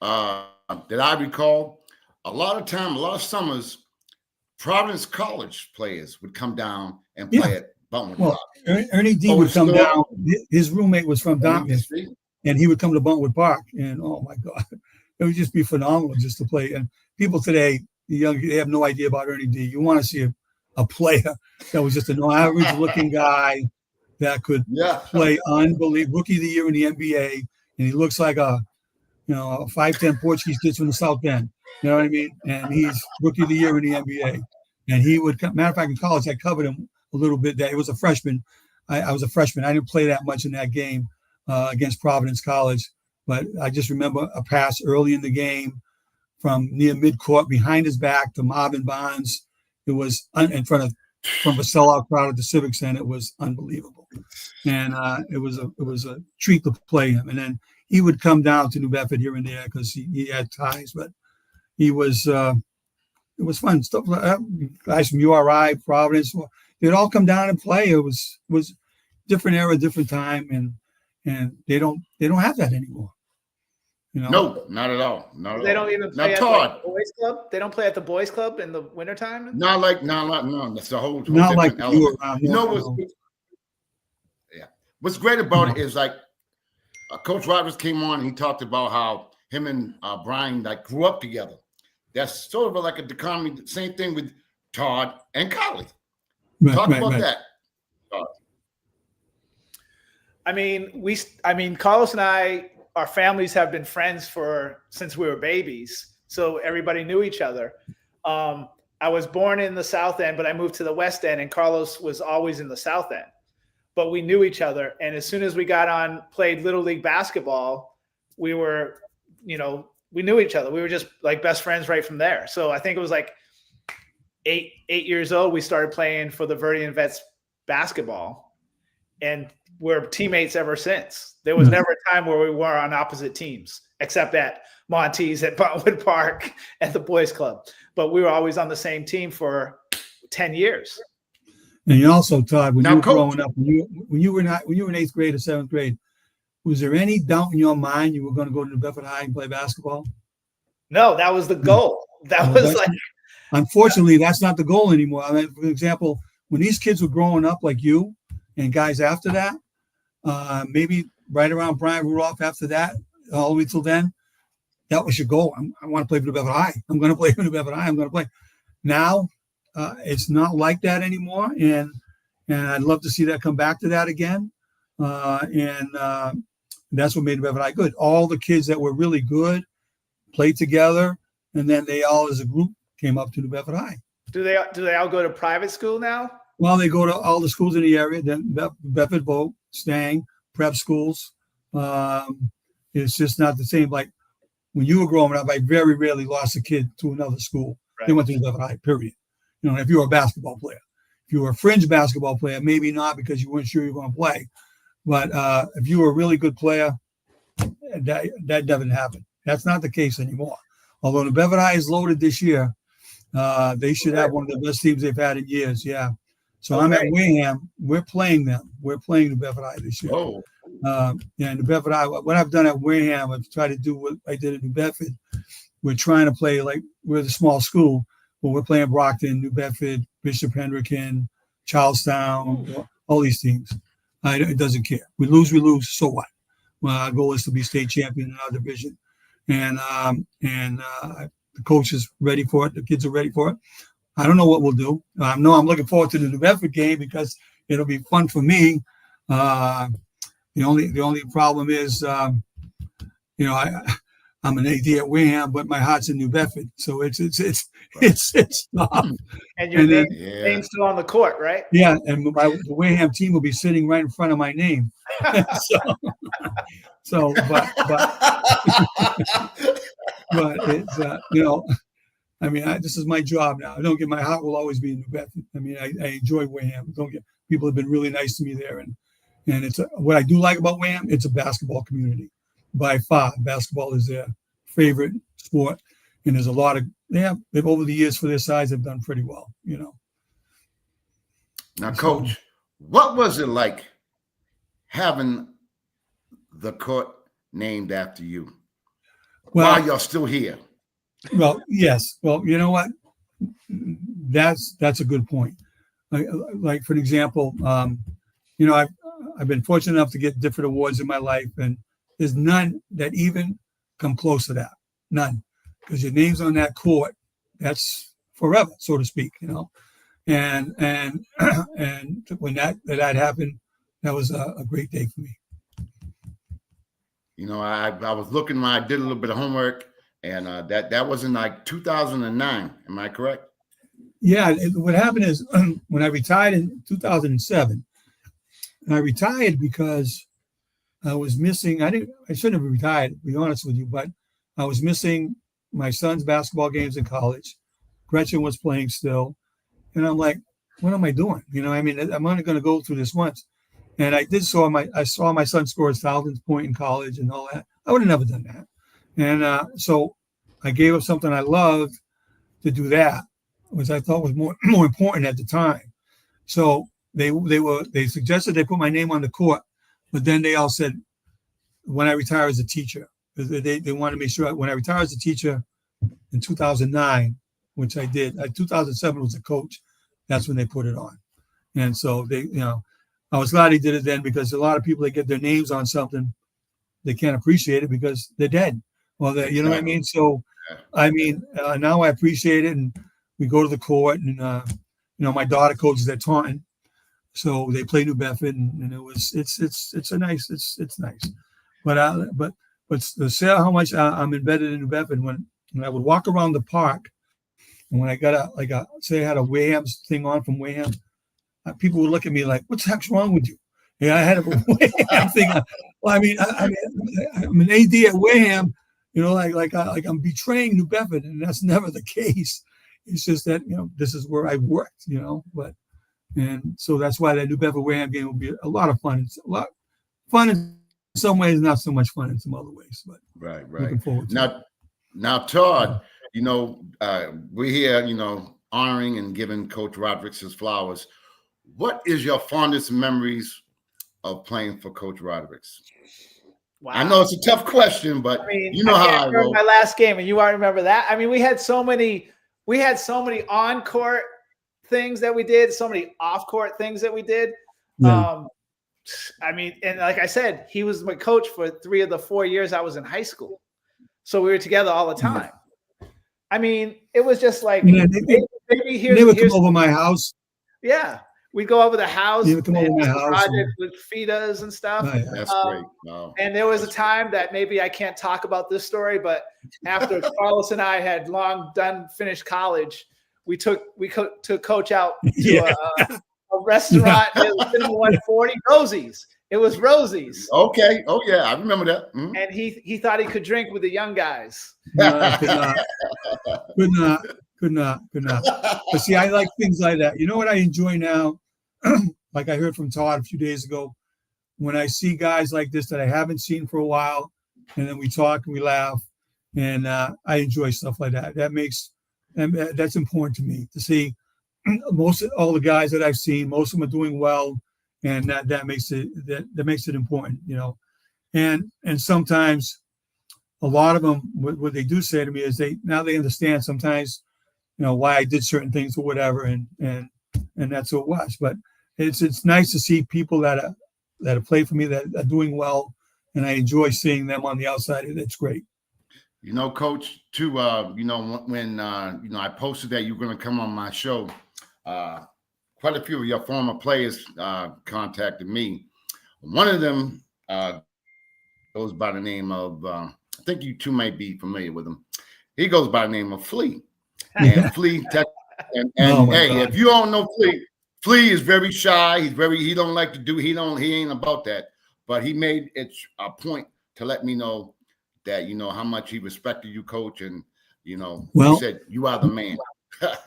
that I recall. A lot of summers, Providence College players would come down and play at Buntwood Park. Ernie D would come down. His roommate was from Dartmouth, and he would come to Buntwood Park. And oh my God, it would just be phenomenal just to play. And people today, they have no idea about Ernie D. You want to see a player that was just an average looking guy that could play unbelievable. Rookie of the year in the NBA, and he looks like a 5'10" Portuguese kid from the South End. You know what I mean? And he's rookie of the year in the NBA. And he would come. Matter of fact, in college, I covered him a little bit. That he was a freshman. I was a freshman. I didn't play that much in that game against Providence College, but I just remember a pass early in the game from near midcourt behind his back to Marvin Barnes. It was from a sellout crowd at the Civic Center. It was unbelievable, and it was a treat to play him. And then he would come down to New Bedford here and there because he had ties, but he was. It was fun stuff. Guys from URI, Providence, they'd all come down and play. It was different era, different time, and they don't have that anymore. No, not at all. They don't even play at the boys club. They don't play at the boys club in the wintertime. No. That's the whole not like element. What's great about it is like Coach Roderigues came on and he talked about how him and Brian grew up together. That's sort of like a dichotomy. Same thing with Todd and Collie. Talk about that. Todd. I mean, Carlos and I, our families have been friends since we were babies. So everybody knew each other. I was born in the South End, but I moved to the West End, and Carlos was always in the South End. But we knew each other. And as soon as we played Little League basketball, we were, we knew each other. We were just like best friends right from there. So I think it was like 8 years old, we started playing for the Verdian Vets basketball, and we're teammates ever since. There was never a time where we were on opposite teams, except at Monty's, at Buntwood Park, at the boys club. But we were always on the same team for 10 years. And you also, Todd, when you were growing up, when you were in 8th grade or 7th grade, was there any doubt in your mind you were going to go to New Bedford High and play basketball? No, that was the goal. That was unfortunately, that's not the goal anymore. I mean, for example, when these kids were growing up like you and guys after that, maybe right around Brian Rudolph after that, all the way till then, that was your goal. I want to play for New Bedford High. I'm going to play for New Bedford High. I'm going to play. Now, it's not like that anymore, and I'd love to see that come back to that again. That's what made New Bedford High good. All the kids that were really good played together, and then they all, as a group, came up to New Bedford High. Do they all go to private school now? Well, they go to all the schools in the area. Then Bedford, Boat, Stang, prep schools. It's just not the same. Like when you were growing up, I very rarely lost a kid to another school. Right. They went to New Bedford High, period. If you were a basketball player. If you were a fringe basketball player, maybe not because you weren't sure you were going to play. But if you were a really good player, that doesn't happen. That's not the case anymore. Although New Bedford High is loaded this year, they should have one of the best teams they've had in years. Yeah. So I'm at Wareham. We're playing them. We're playing New Bedford High this year. Oh, Yeah, New Bedford High. What I've done at Wareham, I've tried to do what I did at New Bedford. We're trying to play like we're the small school, but we're playing Brockton, New Bedford, Bishop Hendricken, Charlestown, all these teams. It doesn't care. We lose, so what? Well, our goal is to be state champion in our division. And the coach is ready for it. The kids are ready for it. I don't know what we'll do. I'm looking forward to the New Bedford game because it'll be fun for me. The only problem is, I'm an AD at Wareham, but my heart's in New Bedford, so it's tough. And your name's still on the court, right? Yeah, and the Wareham team will be sitting right in front of my name. But it's this is my job now. My heart will always be in New Bedford. I enjoy Wareham. People have been really nice to me there, and it's what I do like about Wareham. It's a basketball community. By far, basketball is their favorite sport, and there's a lot of they've over the years for their size have done pretty well. Now, Coach, what was it like having the court named after you? While you're still here. Well, yes. Well, you know what? That's a good point. Like for an example, I've been fortunate enough to get different awards in my life, and there's none that even come close to that. None, because your name's on that court. That's forever, so to speak. And when that happened, that was a great day for me. I was looking when I did a little bit of homework, and that was in like 2009. Am I correct? Yeah. What happened is when I retired in 2007, I retired because I was missing. I shouldn't have retired, to be honest with you, but I was missing my son's basketball games in college. Gretchen was playing still, and I'm like, what am I doing? I'm only going to go through this once. And I saw my son score his 1,000th point in college and all that. I would have never done that. And so I gave up something I loved to do that, which I thought was more important at the time. So they suggested they put my name on the court, but then they all said, when I retire as a teacher, they wanted to make sure when I retire as a teacher in 2009, which I did. 2007 was a coach. That's when they put it on. And so I was glad he did it then, because a lot of people that get their names on something, they can't appreciate it because they're dead. Well, you know what I mean? So, now I appreciate it, and we go to the court, and my daughter coaches at Taunton, so they play New Bedford, and it's nice. But to say how much I'm embedded in New Bedford, when I would walk around the park, and when I got say I had a Warehams thing on from Wareham, people would look at me like, "What the heck's wrong with you?" Yeah, I had a Wareham thing. Well, I'm an AD at Wareham. Like I'm betraying New Bedford, and that's never the case. It's just that this is where I worked. And so that's why that New Bedford Wareham game will be a lot of fun. It's a lot of fun in some ways, not so much fun in some other ways. But right. Looking forward to it. Now, Todd, we're here, honoring and giving Coach Roderigues his flowers. What is your fondest memories of playing for Coach Roderigues? Wow. I know it's a tough question, but how I roll. My last game, and you want to remember that? We had so many on-court things that we did, so many off-court things that we did. Yeah. And like I said, he was my coach for 3 of the 4 years I was in high school. So we were together all the time. It was just like, they would come over my house. Yeah. We'd go over the house. They would come over my house. Project with feeders and stuff. Oh, yeah. That's great. Wow. And there was a time that maybe I can't talk about this story, but after Carlos and I had finished college, we took Coach out to a restaurant. It was Cinema 140, Rosie's. It was Rosie's. Okay. Oh yeah, I remember that. Mm-hmm. And he thought he could drink with the young guys. No, could Could not. But see, I like things like that. You know what I enjoy now? Like I heard from Todd a few days ago, when I see guys like this that I haven't seen for a while, and then we talk and we laugh, and I enjoy stuff like that. That's important to me to see. All the guys that I've seen, most of them are doing well, and that makes it important, you know. And sometimes a lot of them, what they do say to me is they understand sometimes, you know, why I did certain things or whatever, and that's what it was. But it's nice to see people that have played for me that are doing well, and I enjoy seeing them on the outside. It's great. You know, Coach, too, you know, when you know, I posted that you were going to come on my show, quite a few of your former players contacted me. One of them goes by the name of, I think you two might be familiar with him. He goes by the name of Flea. And Flea, and hey, God. If you don't know Flea is very shy. He don't like to do, he ain't about that. But he made it a point to let me know that, you know, how much he respected you, Coach. And, you know, he said, you are the man.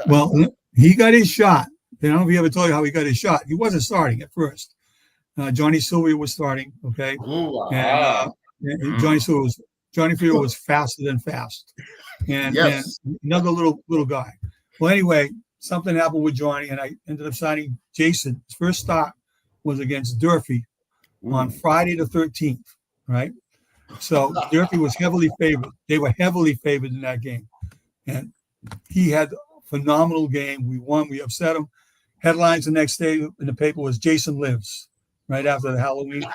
Well, he got his shot. I don't know if he ever told you how he got his shot. He wasn't starting at first. Johnny Sylvia was starting, okay? Ooh, and Johnny Sylvia was faster than fast. And another little guy. Well, anyway, something happened with Johnny, and I ended up signing Jason. His first start was against Durfee on Friday the 13th, right? So Durfee was heavily favored. They were heavily favored in that game. And he had a phenomenal game. We won. We upset him. Headlines the next day in the paper was Jason lives, right after the Halloween.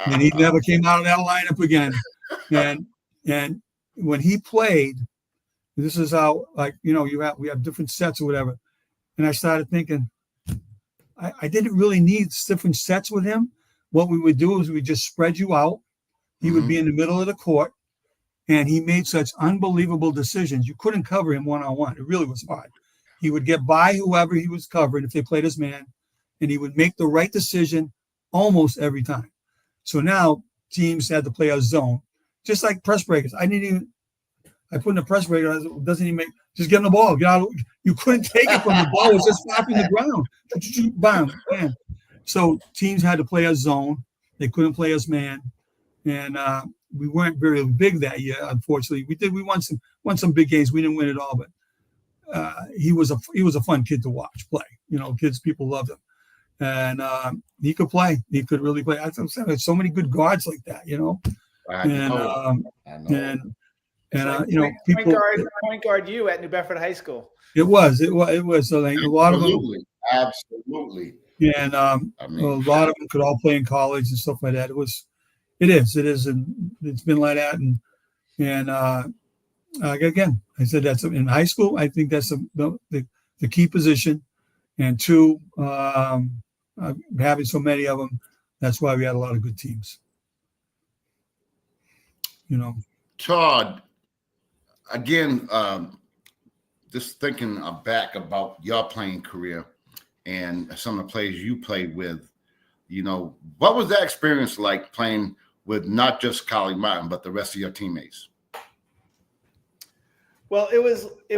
and he never came out of that lineup again. And when he played, this is how, like, you know, we have different sets or whatever. And I started thinking, I didn't really need different sets with him. What we would do is we just spread you out. He would be in the middle of the court, and he made such unbelievable decisions. You couldn't cover him one-on-one. It really was hard. He would get by whoever he was covering if they played his man, and he would make the right decision almost every time. So now teams had to play a zone, just like press breakers. I put in a press breaker, doesn't even make, just get in the ball. Get out. You couldn't take it from the ball. It was just flapping the ground. Bam, bam. So teams had to play a zone. They couldn't play us man. And we weren't very big that year, unfortunately. We won some big games. We didn't win it all, but he was a fun kid to watch play. You know, people loved him. And he could play. He could really play. I'm saying there's so many good guards like that, you know. I know. Like you know, people point guard you at New Bedford High School. It was. So like a lot of them. Absolutely. And a lot of them could all play in college and stuff like that. It is, and it's been like that. And again, I said that's in high school. I think that's the key position. And two, having so many of them, that's why we had a lot of good teams. You know, Todd. Again, just thinking back about your playing career and some of the players you played with, you know, what was that experience like playing with not just Collie Martin, but the rest of your teammates? Well, it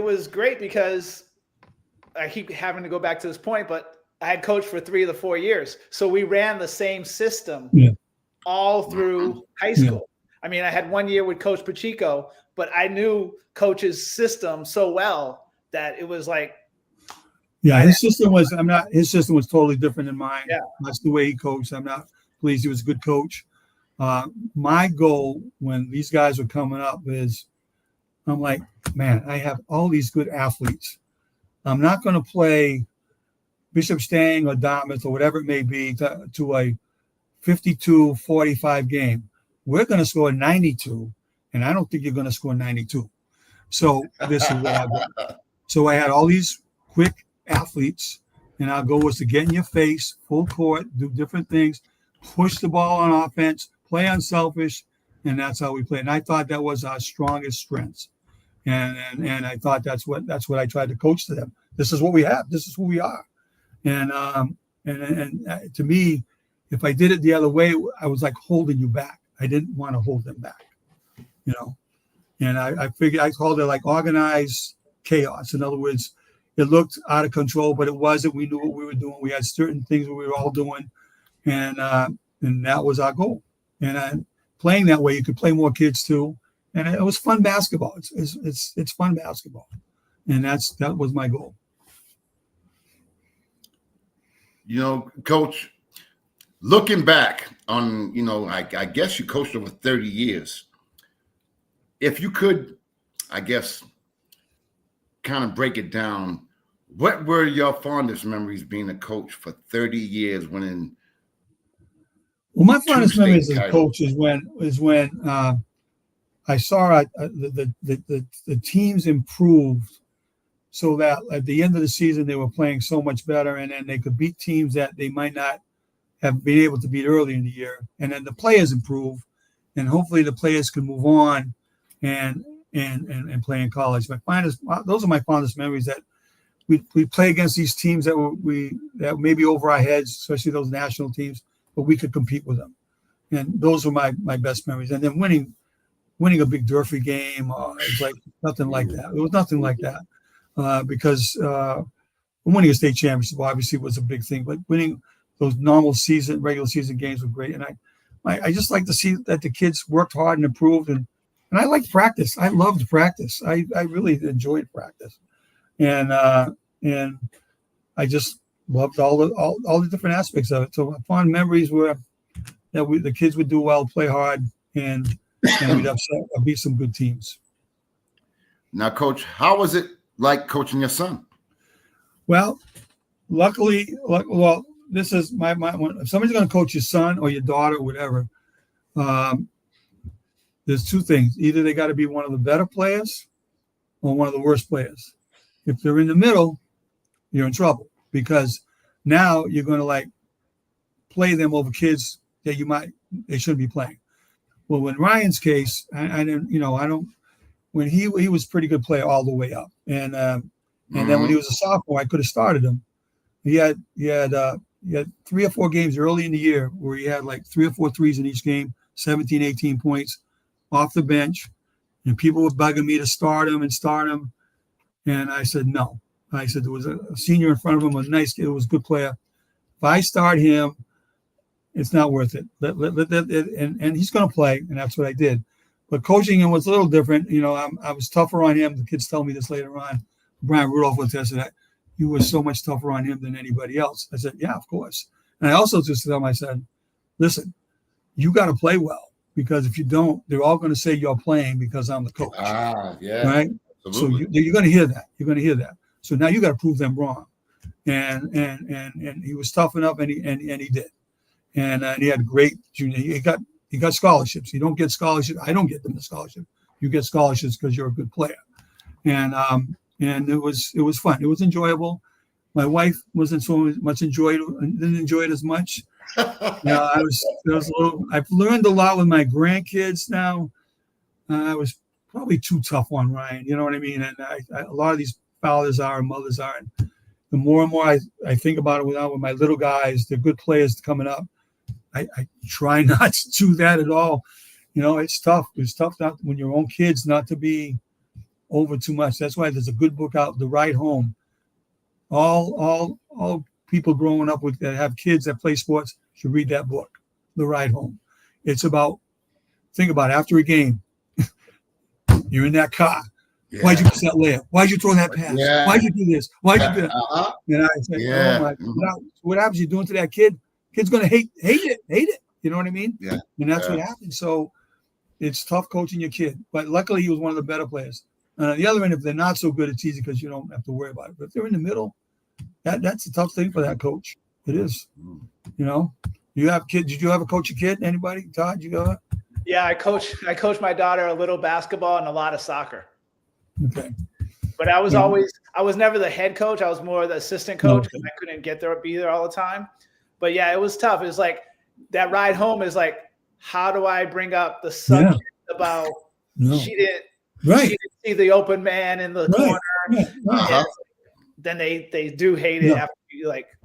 was great because I keep having to go back to this point, but I had coached for 3 of the 4 years. So we ran the same system all through high school. Yeah. I mean, I had 1 year with Coach Pacheco, but I knew Coach's system so well that it was like, his system was totally different than mine. Yeah. That's the way he coached. I'm not pleased. He was a good coach. My goal when these guys were coming up is, I'm like, man, I have all these good athletes. I'm not going to play Bishop Stang or Dartmouth or whatever it may be to a 52-45 game. We're going to score 92, and I don't think you're going to score 92. So this is what I got. So I had all these quick athletes, and our goal was to get in your face, full court, do different things, push the ball on offense, play unselfish, and that's how we played. And I thought that was our strongest strengths. And I thought that's what I tried to coach to them. This is what we have. This is who we are. And to me, if I did it the other way, I was like holding you back. I didn't want to hold them back, you know. And I figured, I called it like organized chaos. In other words, it looked out of control, but it wasn't. We knew what we were doing. We had certain things we were all doing, and that was our goal. And playing that way, you could play more kids too, and it was fun basketball. It's fun basketball, and that was my goal. Coach, looking back on, I guess you coached over 30 years. If you could, I guess, kind of break it down, what were your fondest memories being a coach for 30 years, winning? Well, my fondest memories as a coach is when I saw the teams improved, so that at the end of the season they were playing so much better, and then they could beat teams that they might not have been able to beat early in the year, and then the players improve, and hopefully the players can move on and play in college. Those are my fondest memories, that we play against these teams that may be over our heads, especially those national teams, but we could compete with them. And those were my best memories. And then winning a big Durfee game, it's like nothing like that. It was nothing like that, because winning a state championship obviously was a big thing, but winning those regular season games were great. And I just like to see that the kids worked hard and improved, and I liked practice. I loved practice. I really enjoyed practice, and I just loved all the different aspects of it. So my fond memories were that the kids would do well, play hard, and we'd beat some good teams. Now, Coach, how was it like coaching your son? Well, luckily, this is my if somebody's going to coach your son or your daughter or whatever, there's two things. Either they got to be one of the better players or one of the worst players. If they're in the middle, you're in trouble, because now you're going to play them over kids that they shouldn't be playing. Well, in Ryan's case, I didn't, when he was a pretty good player all the way up, and then when he was a sophomore, I could have started him. He had 3 or 4 games early in the year where he had 3 or 4 threes in each game, 17, 18 points off the bench, and people were bugging me to start him. And I said, no. I said, there was a senior in front of him, a nice kid, was a good player. If I start him, it's not worth it. And he's going to play, and that's what I did. But coaching him was a little different. I was tougher on him. The kids tell me this later on. Brian Rudolph will attest to that. You were so much tougher on him than anybody else. I said, yeah, of course. And I also just told him, I said, listen, you got to play well, because if you don't, they're all going to say you're playing because I'm the coach. Yeah. Right? Absolutely. So you're going to hear that. You're going to hear that. So now you got to prove them wrong. And he was tough enough, and he did. And he had great junior. He got scholarships. You don't get scholarships. I don't get them the scholarship. You get scholarships because you're a good player. And it was fun. It was enjoyable. My wife wasn't so much didn't enjoy it as much. I've learned a lot with my grandkids now. I was probably too tough on Ryan. You know what I mean? And a lot of these fathers are and mothers are. And the more and more I think about it with my little guys, they're good players coming up. I try not to do that at all. It's tough. It's tough not when your own kids not to be over too much. That's why there's a good book out, The Ride Home. All people growing up that have kids that play sports should read that book, The Ride Home. It's about, think about it, after a game, you're in that car. Yeah. Why'd you miss that layup? Why'd you throw that pass? Yeah. Why'd you do this? Why'd you do that? And I say, oh my God. What happens? You're doing to that kid? Kid's going to hate it. You know what I mean? Yeah. And that's what happens. So it's tough coaching your kid. But luckily, he was one of the better players. And on the other end, if they're not so good, it's easy because you don't have to worry about it. But if they're in the middle, that's a tough thing for that coach. It is. You have kids. Did you ever coach a kid? Anybody? Todd, you ever? Yeah, I coached my daughter a little basketball and a lot of soccer. Okay. But I was never the head coach. I was more the assistant coach because I couldn't be there all the time. But yeah, it was tough. It was like that ride home is like, how do I bring up the subject about she didn't see the open man in the corner. Yeah. Then they do hate it after you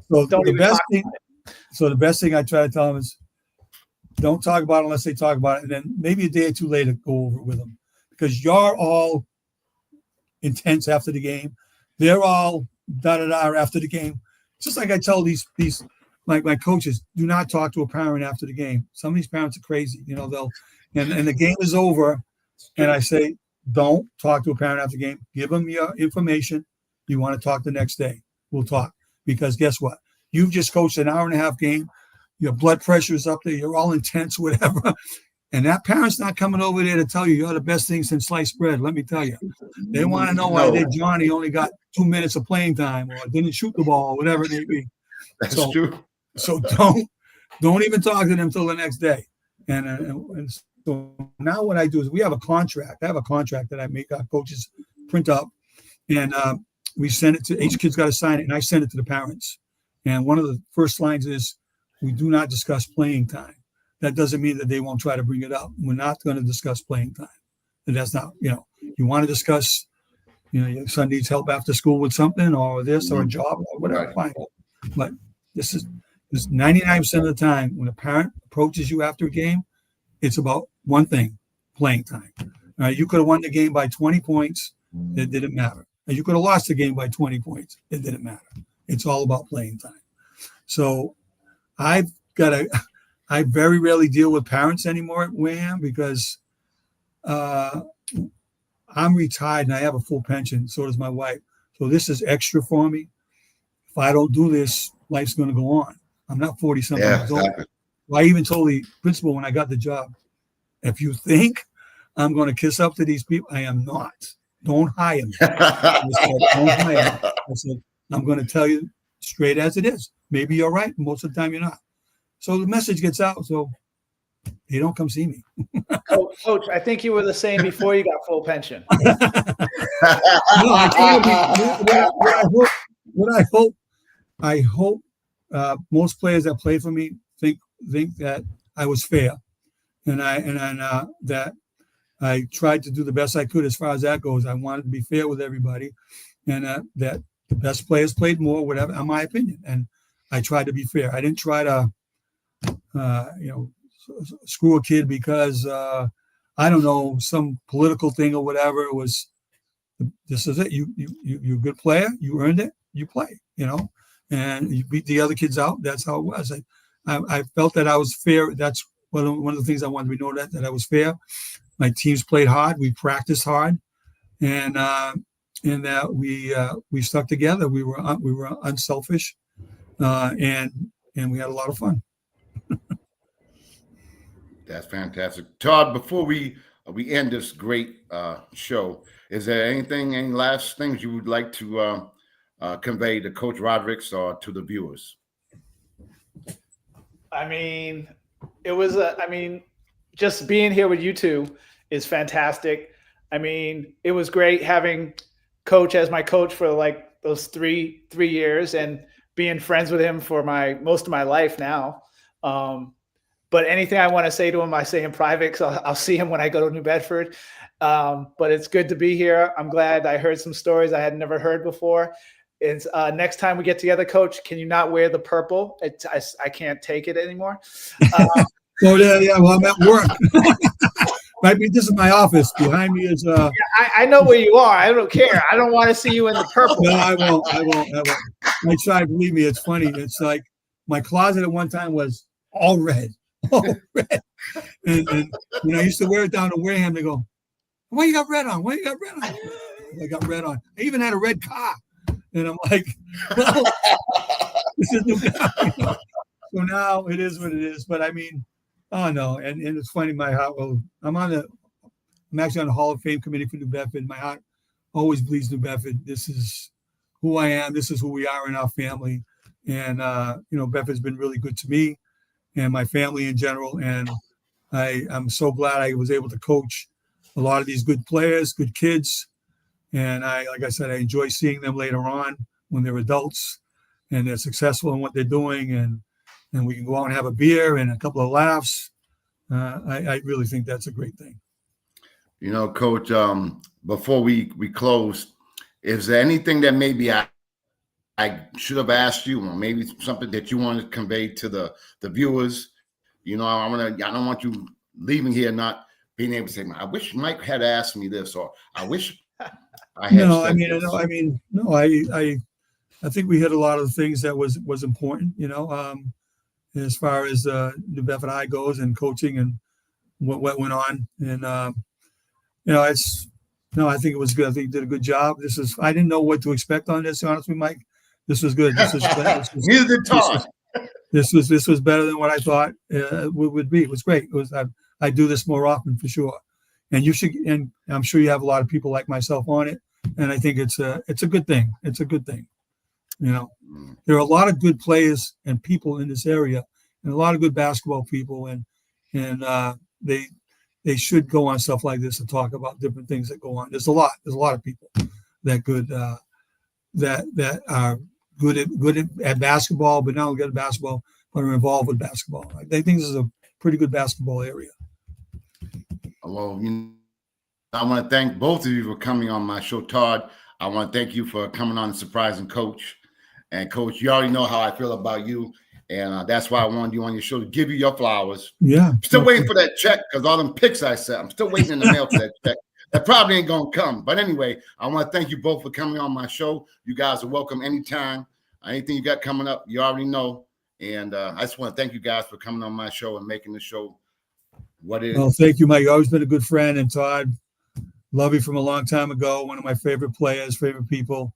don't even talk about it. So the best thing I try to tell them is don't talk about it unless they talk about it. And then maybe a day or two later, go over it with them. because you're all intense after the game. They're all da-da-da after the game. Just like I tell these my coaches, do not talk to a parent after the game. Some of these parents are crazy. You know, they'll and the game is over, and I say, don't talk to a parent after the game. Give them your information. You want to talk the next day, we'll talk. Because guess what? You've just coached an hour and a half game. Your blood pressure is up there. You're all intense, whatever. And that parent's not coming over there to tell you you're the best thing since sliced bread. Let me tell you. They want to know why Johnny only got 2 minutes of playing time or didn't shoot the ball, or whatever it may be. That's so, true. So don't even talk to them until the next day. And so now what I do is we have a contract. I have a contract that I make our coaches print up, and we send it to each kid's got to sign it, and I send it to the parents. And one of the first lines is, we do not discuss playing time. That doesn't mean that they won't try to bring it up. We're not going to discuss playing time. And that's not, you want to discuss, your son needs help after school with something or this or a job or whatever, fine. But this is 99% of the time when a parent approaches you after a game, it's about one thing, playing time. You could have won the game by 20 points. It didn't matter. You could have lost the game by 20 points. It didn't matter. It's all about playing time. So I very rarely deal with parents anymore at Wareham because I'm retired and I have a full pension. So does my wife. So this is extra for me. If I don't do this, life's going to go on. I'm not 40-something years old. Exactly. Well, I even told the principal when I got the job, if you think I'm going to kiss up to these people, I am not. Don't hire me. I said, don't hire me. I said, I'm going to tell you straight as it is. Maybe you're right. Most of the time you're not. So the message gets out. So they don't come see me. Coach, I think you were the same before you got full pension. I hope most players that play for me think that I was fair, and that I tried to do the best I could as far as that goes. I wanted to be fair with everybody, and that the best players played more, whatever, in my opinion. And I tried to be fair. I didn't try to, screw a kid because I don't know, some political thing or whatever. It was, this is it. You're a good player. You earned it. You play. And you beat the other kids out. That's how it was. I felt that I was fair. That's one of the things I wanted to be known that I was fair. My teams played hard. We practiced hard, and that we stuck together. We were unselfish, and we had a lot of fun. That's fantastic, Todd. Before we end this great show, is there any last things you would like to convey to Coach Roderigues or to the viewers? I mean, just being here with you two is fantastic. I mean, it was great having Coach as my coach for like those three years and being friends with him for most of my life now. But anything I want to say to him, I say in private because I'll see him when I go to New Bedford. But it's good to be here. I'm glad I heard some stories I had never heard before. It's next time we get together, Coach, can you not wear the purple? I can't take it anymore. Well, I'm at work. This is my office. Behind me is. Yeah, I know where you are. I don't care. I don't want to see you in the purple. No, I won't. I try. Believe me, it's funny. It's like my closet at one time was all red. And when I used to wear it down to Wareham, they go, "Why you got red on? Why you got red on?" I got red on. I even had a red car, and I'm like, "Well, this is new." So now it is what it is. But I mean, oh no, and it's funny. My heart. Well, I'm actually on the Hall of Fame committee for New Bedford. My heart always bleeds New Bedford. This is who I am. This is who we are in our family, and Bedford's been really good to me and my family in general. And I'm so glad I was able to coach a lot of these good players, good kids. And like I said, I enjoy seeing them later on when they're adults and they're successful in what they're doing. And we can go out and have a beer and a couple of laughs. I really think that's a great thing. Coach, before we close, is there anything that maybe I should have asked you, or maybe something that you want to convey to the viewers? I don't want you leaving here not being able to say, I wish Mike had asked me this, or I wish I had No, said I mean, this. no, I mean, no, I think we hit a lot of the things that was important, as far as New Bedford High goes and coaching and what went on. And, it's, no, I think it was good. I think you did a good job. I didn't know what to expect on this, honestly, Mike. This was good. Neither did Todd. This was better than what I thought would be. It was great. I do this more often for sure. And you should, and I'm sure you have a lot of people like myself on it. And I think it's a good thing. It's a good thing. There are a lot of good players and people in this area, and a lot of good basketball people, and they should go on stuff like this and talk about different things that go on. There's a lot of people that are good at basketball, but not only good at basketball, but are involved with basketball. I think this is a pretty good basketball area. Well, I want to thank both of you for coming on my show, Todd. I want to thank you for coming on and surprising Coach. And Coach, you already know how I feel about you, and that's why I wanted you on your show to give you your flowers. Yeah, I'm still waiting for that check because all them pics I sent, I'm still waiting in the mail for that check. That probably ain't gonna come. But anyway, I want to thank you both for coming on my show. You guys are welcome anytime. Anything you got coming up, you already know. And I just want to thank you guys for coming on my show and making the show what it is. Well, thank you, Mike. You've always been a good friend. And Todd, love you from a long time ago. One of my favorite players, favorite people.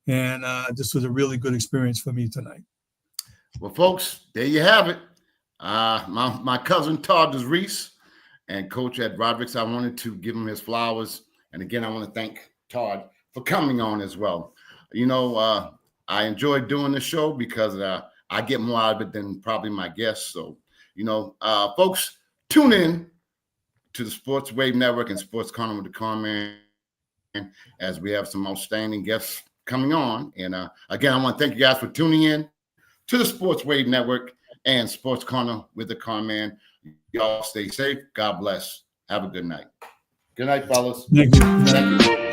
And this was a really good experience for me tonight. Well, folks, there you have it. My cousin Todd Reese and Coach at Roderigues, I wanted to give him his flowers. And again, I want to thank Todd for coming on as well. I enjoy doing this show because I get more out of it than probably my guests. So, folks, tune in to the Sports Wave Network and Sports Corner with the Conn Man as we have some outstanding guests coming on. And again, I want to thank you guys for tuning in to the Sports Wave Network and Sports Corner with the Conn Man. Y'all stay safe. God bless. Have a good night. Good night, fellas. Thank you. Thank you.